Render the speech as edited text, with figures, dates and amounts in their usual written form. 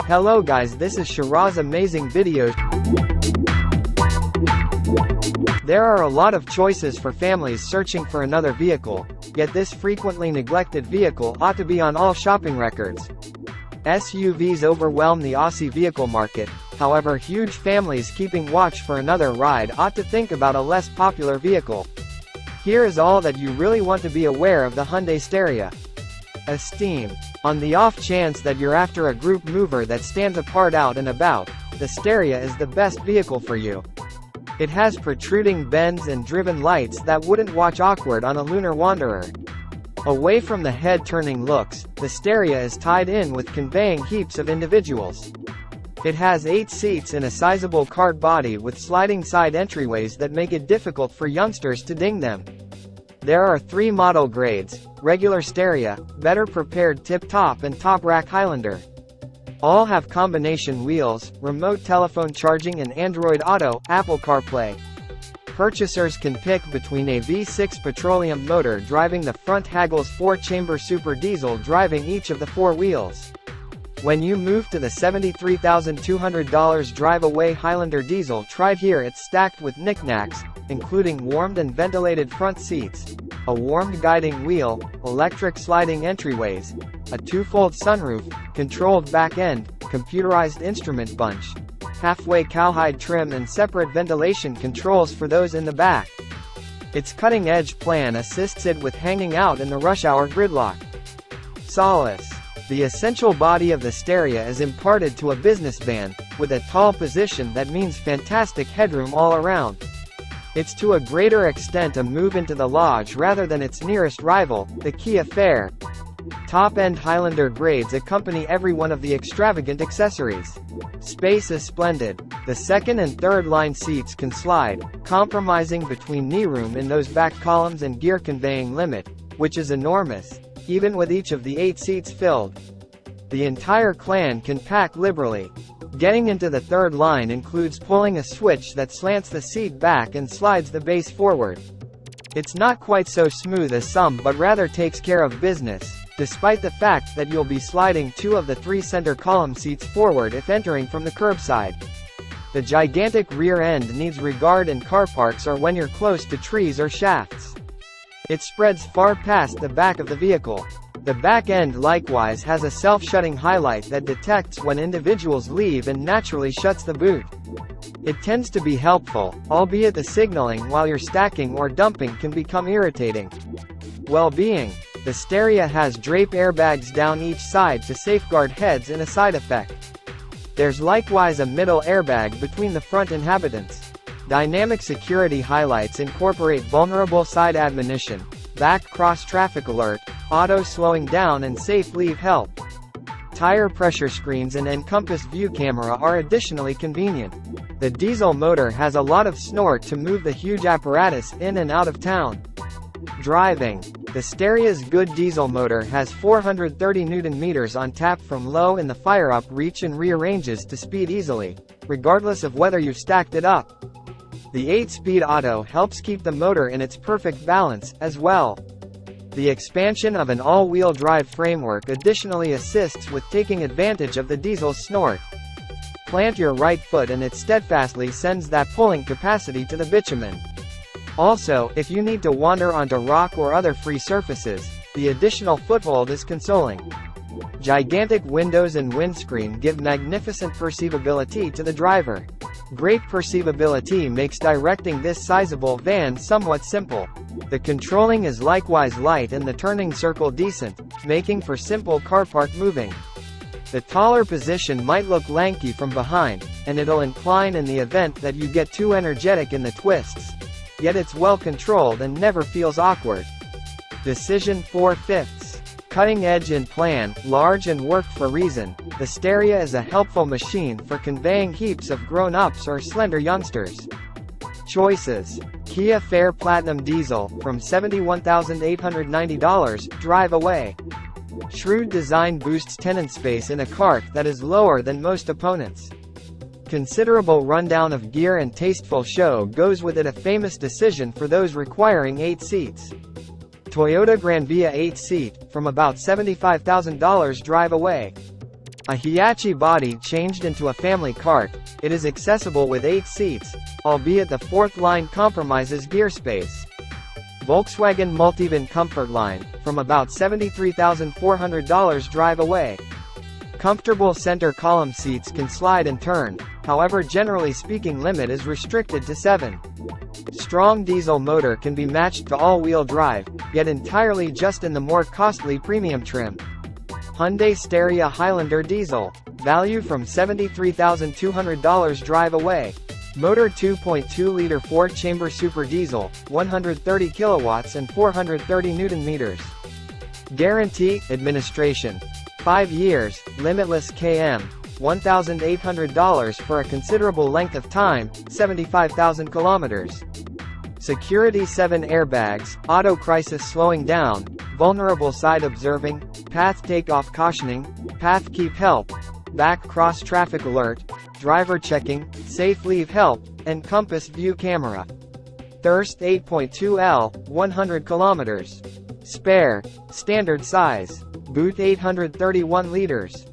Hello guys, this is Shiraz amazing videos. There are a lot of choices for families searching for another vehicle, yet this frequently neglected vehicle ought to be on all shopping records. SUVs overwhelm the Aussie vehicle market, however huge families keeping watch for another ride ought to think about a less popular vehicle. Here is all that you really want to be aware of the Hyundai Staria. Esteem. On the off chance that you're after a group mover that stands apart out and about, the Staria is the best vehicle for you. It has protruding bends and driven lights that wouldn't watch awkward on a lunar wanderer. Away from the head-turning looks, the Staria is tied in with conveying heaps of individuals. It has 8 seats in a sizable cart body with sliding side entryways that make it difficult for youngsters to ding them. There are 3 model grades: regular Staria, better prepared tip-top and top-rack Highlander. All have combination wheels, remote telephone charging and Android Auto, Apple CarPlay. Purchasers can pick between a V6 petroleum motor driving the front haggles 4-chamber super diesel driving each of the 4 wheels. When you move to the $73,200 drive-away Highlander diesel tried here, it's stacked with knickknacks, including warmed and ventilated front seats, a warmed guiding wheel, electric sliding entryways, a 2-fold sunroof, controlled back end, computerized instrument bunch, halfway cowhide trim and separate ventilation controls for those in the back. Its cutting-edge plan assists it with hanging out in the rush hour gridlock. Solace. The essential body of the Staria is imparted to a business van, with a tall position that means fantastic headroom all around. It's to a greater extent a move into the lodge rather than its nearest rival, the Kia Fair. Top-end Highlander grades accompany every one of the extravagant accessories. Space is splendid. The second and third line seats can slide, compromising between knee room in those back columns and gear conveying limit, which is enormous, even with each of the 8 seats filled. The entire clan can pack liberally. Getting into the third line includes pulling a switch that slants the seat back and slides the base forward. It's not quite so smooth as some, but rather takes care of business, despite the fact that you'll be sliding 2 of the 3 center column seats forward if entering from the curbside. The gigantic rear end needs regard in car parks or when you're close to trees or shafts. It spreads far past the back of the vehicle. The back end likewise has a self-shutting highlight that detects when individuals leave and naturally shuts the boot. It tends to be helpful, albeit the signaling while you're stacking or dumping can become irritating. Well-being. The Staria has drape airbags down each side to safeguard heads in a side effect. There's likewise a middle airbag between the front inhabitants. Dynamic security highlights incorporate vulnerable side admonition, back cross traffic alert, auto slowing down and safe leave help. Tire pressure screens and encompass view camera are additionally convenient. The diesel motor has a lot of snort to move the huge apparatus in and out of town. Driving. The Staria's good diesel motor has 430 Nm on tap from low in the fire-up reach and rearranges to speed easily, regardless of whether you've stacked it up. The 8-speed auto helps keep the motor in its perfect balance, as well. The expansion of an all-wheel drive framework additionally assists with taking advantage of the diesel's snort. Plant your right foot and it steadfastly sends that pulling capacity to the bitumen. Also, if you need to wander onto rock or other free surfaces, the additional foothold is consoling. Gigantic windows and windscreen give magnificent perceivability to the driver. Great perceivability makes directing this sizable van somewhat simple. The controlling is likewise light and the turning circle decent, making for simple car park moving. The taller position might look lanky from behind, and it'll incline in the event that you get too energetic in the twists. Yet it's well controlled and never feels awkward. Decision 4/5. Cutting edge in plan, large and worked for reason, the Staria is a helpful machine for conveying heaps of grown-ups or slender youngsters. Choices. Kia Fair Platinum Diesel, from $71,890, drive away. Shrewd design boosts tenant space in a cart that is lower than most opponents. Considerable rundown of gear and tasteful show goes with it, a famous decision for those requiring 8 seats. Toyota Granvia 8-seat, from about $75,000 drive away. A Hiace body changed into a family cart, it is accessible with 8 seats, albeit the fourth line compromises gear space. Volkswagen Multivan Comfort Line, from about $73,400 drive away. Comfortable center column seats can slide and turn, however generally speaking limit is restricted to 7. Strong diesel motor can be matched to all-wheel drive, yet entirely just in the more costly premium trim. Hyundai Staria Highlander Diesel. Value from $73,200 drive away. Motor 2.2-liter 4-chamber super diesel, 130 kilowatts and 430 Nm. Guarantee, administration. 5 years, limitless km, $1,800 for a considerable length of time, 75,000 kilometers. Security 7 airbags, auto crisis slowing down, vulnerable side observing, path takeoff cautioning, path keep help, back cross traffic alert, driver checking, safe leave help, and compass view camera. Thirst 8.2L, 100 kilometers. Spare, standard size. Boot 831 liters.